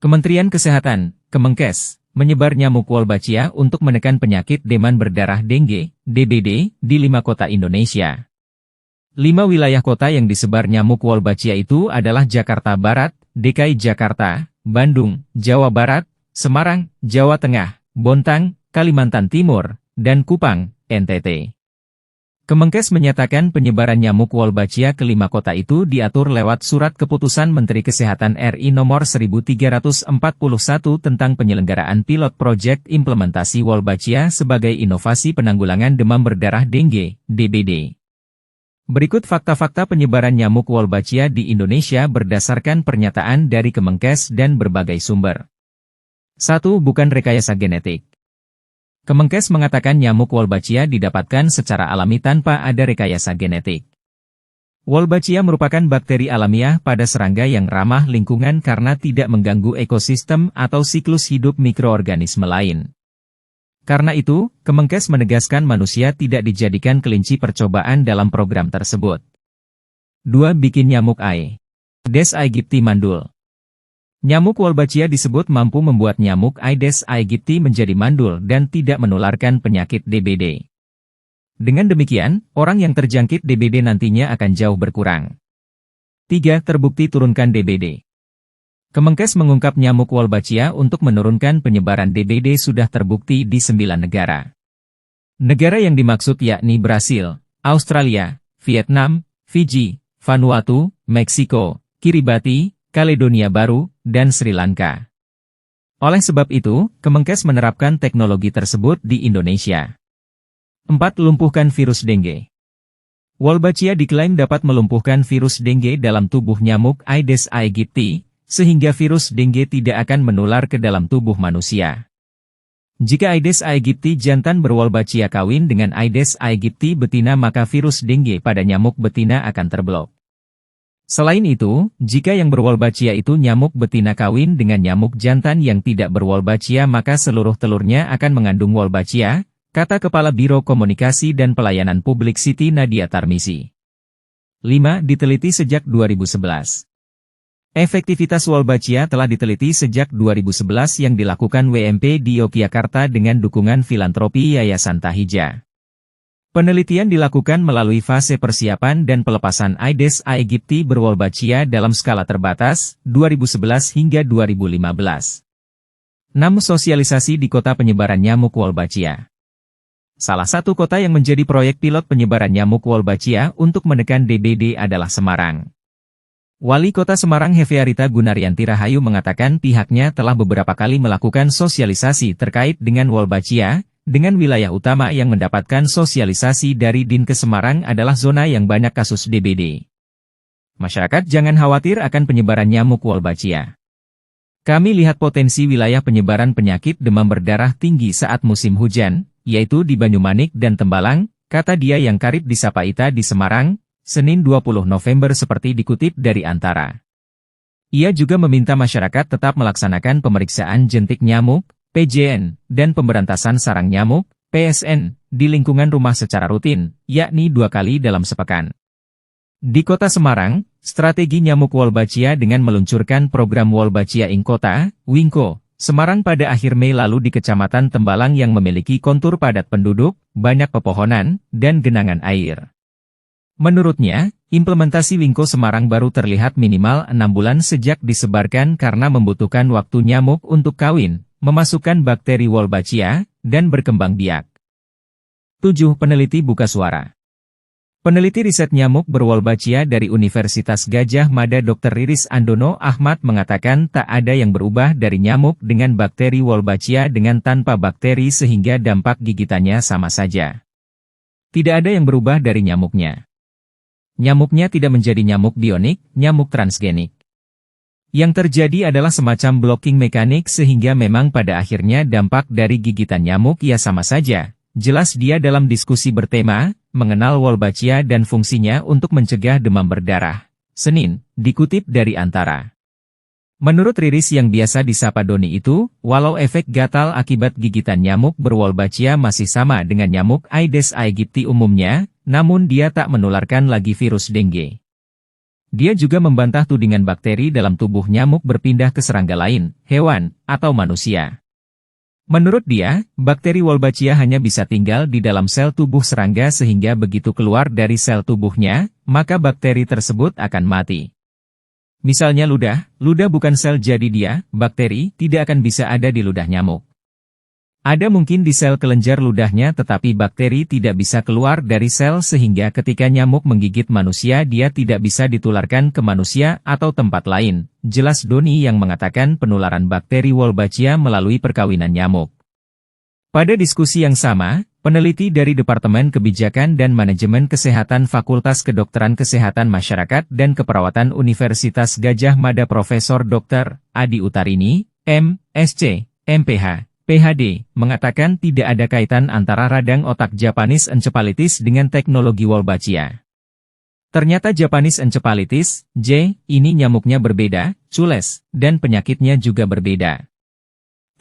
Kementerian Kesehatan, Kemenkes, menyebar nyamuk Wolbachia untuk menekan penyakit demam berdarah dengue, DBD, di 5 kota Indonesia. 5 wilayah kota yang disebar nyamuk Wolbachia itu adalah Jakarta Barat, DKI Jakarta, Bandung, Jawa Barat, Semarang, Jawa Tengah, Bontang, Kalimantan Timur, dan Kupang, NTT. Kemenkes menyatakan penyebaran nyamuk Wolbachia ke 5 kota itu diatur lewat Surat Keputusan Menteri Kesehatan RI Nomor 1341 tentang penyelenggaraan pilot proyek implementasi Wolbachia sebagai inovasi penanggulangan demam berdarah dengue, DBD. Berikut fakta-fakta penyebaran nyamuk Wolbachia di Indonesia berdasarkan pernyataan dari Kemenkes dan berbagai sumber. 1. Bukan rekayasa genetik. Kemenkes mengatakan nyamuk Wolbachia didapatkan secara alami tanpa ada rekayasa genetik. Wolbachia merupakan bakteri alamiah pada serangga yang ramah lingkungan karena tidak mengganggu ekosistem atau siklus hidup mikroorganisme lain. Karena itu, Kemenkes menegaskan manusia tidak dijadikan kelinci percobaan dalam program tersebut. 2. Bikin nyamuk Aedes aegypti mandul. Nyamuk Wolbachia disebut mampu membuat nyamuk Aedes aegypti menjadi mandul dan tidak menularkan penyakit DBD. Dengan demikian, orang yang terjangkit DBD nantinya akan jauh berkurang. 3. Terbukti turunkan DBD. Kemenkes mengungkap nyamuk Wolbachia untuk menurunkan penyebaran DBD sudah terbukti di 9 negara. Negara yang dimaksud yakni Brasil, Australia, Vietnam, Fiji, Vanuatu, Meksiko, Kiribati, Kaledonia Baru, dan Sri Lanka. Oleh sebab itu, Kemenkes menerapkan teknologi tersebut di Indonesia. 4. Lumpuhkan virus dengue. Wolbachia diklaim dapat melumpuhkan virus dengue dalam tubuh nyamuk Aedes aegypti, sehingga virus dengue tidak akan menular ke dalam tubuh manusia. Jika Aedes aegypti jantan berwolbachia kawin dengan Aedes aegypti betina maka virus dengue pada nyamuk betina akan terblok. Selain itu, jika yang berwolbachia itu nyamuk betina kawin dengan nyamuk jantan yang tidak berwolbachia maka seluruh telurnya akan mengandung wolbachia, kata Kepala Biro Komunikasi dan Pelayanan Publik Siti Nadia Tarmizi. 5. Diteliti sejak 2011. Efektivitas Wolbachia telah diteliti sejak 2011 yang dilakukan WMP di Yogyakarta dengan dukungan filantropi Yayasan Tahija. Penelitian dilakukan melalui fase persiapan dan pelepasan Aedes aegypti berwolbachia dalam skala terbatas, 2011 hingga 2015. 6. Sosialisasi di kota penyebaran nyamuk Wolbachia. Salah satu kota yang menjadi proyek pilot penyebaran nyamuk Wolbachia untuk menekan DBD adalah Semarang. Wali Kota Semarang Hefearita Gunaryanti Rahayu mengatakan pihaknya telah beberapa kali melakukan sosialisasi terkait dengan Wolbachia, dengan wilayah utama yang mendapatkan sosialisasi dari Dinkes Semarang adalah zona yang banyak kasus DBD. Masyarakat jangan khawatir akan penyebaran nyamuk Wolbachia. Kami lihat potensi wilayah penyebaran penyakit demam berdarah tinggi saat musim hujan, yaitu di Banyumanik dan Tembalang, kata dia yang karib disapa Ita di Semarang, Senin 20 November seperti dikutip dari Antara. Ia juga meminta masyarakat tetap melaksanakan pemeriksaan jentik nyamuk, PJN, dan pemberantasan sarang nyamuk, PSN, di lingkungan rumah secara rutin, yakni 2 kali dalam sepekan. Di Kota Semarang, strategi nyamuk Wolbachia dengan meluncurkan program Wolbachia ing Kota, Wingko, Semarang pada akhir Mei lalu di Kecamatan Tembalang yang memiliki kontur padat penduduk, banyak pepohonan, dan genangan air. Menurutnya, implementasi Wingko Semarang baru terlihat minimal 6 bulan sejak disebarkan karena membutuhkan waktu nyamuk untuk kawin, memasukkan bakteri Wolbachia, dan berkembang biak. 7. Peneliti buka suara. Peneliti riset nyamuk berwolbachia dari Universitas Gadjah Mada Dr. Riris Andono Ahmad mengatakan tak ada yang berubah dari nyamuk dengan bakteri Wolbachia dengan tanpa bakteri sehingga dampak gigitannya sama saja. Tidak ada yang berubah dari nyamuknya. Nyamuknya tidak menjadi nyamuk bionik, nyamuk transgenik. Yang terjadi adalah semacam blocking mekanik sehingga memang pada akhirnya dampak dari gigitan nyamuk ya sama saja. Jelas dia dalam diskusi bertema, mengenal Wolbachia dan fungsinya untuk mencegah demam berdarah. Senin, dikutip dari Antara. Menurut Riris yang biasa disapa Doni itu, walau efek gatal akibat gigitan nyamuk berwolbachia masih sama dengan nyamuk Aedes aegypti umumnya, namun dia tak menularkan lagi virus dengue. Dia juga membantah tudingan bakteri dalam tubuh nyamuk berpindah ke serangga lain, hewan, atau manusia. Menurut dia, bakteri Wolbachia hanya bisa tinggal di dalam sel tubuh serangga sehingga begitu keluar dari sel tubuhnya, maka bakteri tersebut akan mati. Misalnya ludah bukan sel jadi dia, bakteri, tidak akan bisa ada di ludah nyamuk. Ada mungkin di sel kelenjar ludahnya tetapi bakteri tidak bisa keluar dari sel sehingga ketika nyamuk menggigit manusia dia tidak bisa ditularkan ke manusia atau tempat lain. Jelas Doni yang mengatakan penularan bakteri Wolbachia melalui perkawinan nyamuk. Pada diskusi yang sama, peneliti dari Departemen Kebijakan dan Manajemen Kesehatan Fakultas Kedokteran Kesehatan Masyarakat dan Keperawatan Universitas Gadjah Mada Profesor Dr. Adi Utarini, M.Sc., MPh. PhD, mengatakan tidak ada kaitan antara radang otak Japanese encephalitis dengan teknologi Wolbachia. Ternyata Japanese encephalitis, J, ini nyamuknya berbeda, cules, dan penyakitnya juga berbeda.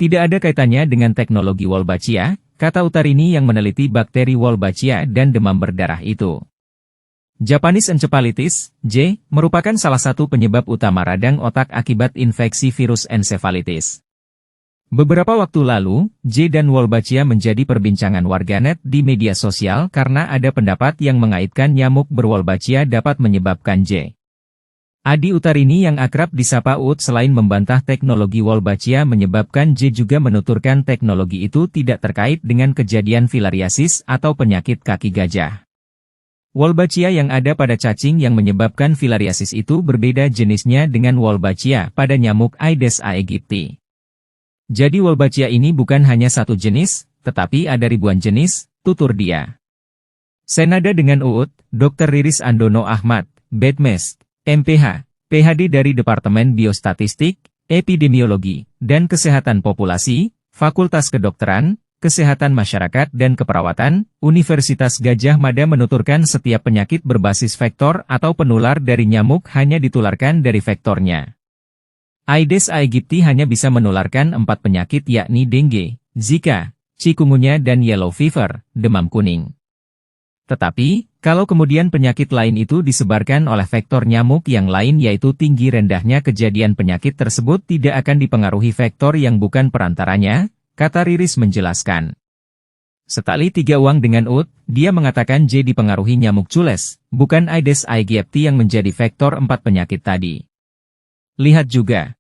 Tidak ada kaitannya dengan teknologi Wolbachia, kata Utarini yang meneliti bakteri Wolbachia dan demam berdarah itu. Japanese encephalitis, J, merupakan salah satu penyebab utama radang otak akibat infeksi virus encephalitis. Beberapa waktu lalu, J dan Wolbachia menjadi perbincangan warganet di media sosial karena ada pendapat yang mengaitkan nyamuk berwolbachia dapat menyebabkan J. Adi Utarini yang akrab disapa Ut selain membantah teknologi Wolbachia menyebabkan J juga menuturkan teknologi itu tidak terkait dengan kejadian filariasis atau penyakit kaki gajah. Wolbachia yang ada pada cacing yang menyebabkan filariasis itu berbeda jenisnya dengan Wolbachia pada nyamuk Aedes aegypti. Jadi Wolbachia ini bukan hanya satu jenis, tetapi ada ribuan jenis, tutur dia. Senada dengan Uut, Dr. Riris Andono Ahmad, Bedmes, MPh, PhD dari Departemen Biostatistik, Epidemiologi, dan Kesehatan Populasi, Fakultas Kedokteran, Kesehatan Masyarakat dan Keperawatan, Universitas Gadjah Mada menuturkan setiap penyakit berbasis vektor atau penular dari nyamuk hanya ditularkan dari vektornya. Aedes aegypti hanya bisa menularkan 4 penyakit yakni dengue, Zika, chikungunya dan yellow fever, demam kuning. Tetapi, kalau kemudian penyakit lain itu disebarkan oleh vektor nyamuk yang lain yaitu tinggi rendahnya kejadian penyakit tersebut tidak akan dipengaruhi vektor yang bukan perantaranya, kata Riris menjelaskan. Setali 3 uang dengan Ut, dia mengatakan J dipengaruhi nyamuk cules, bukan Aedes aegypti yang menjadi vektor 4 penyakit tadi. Lihat juga.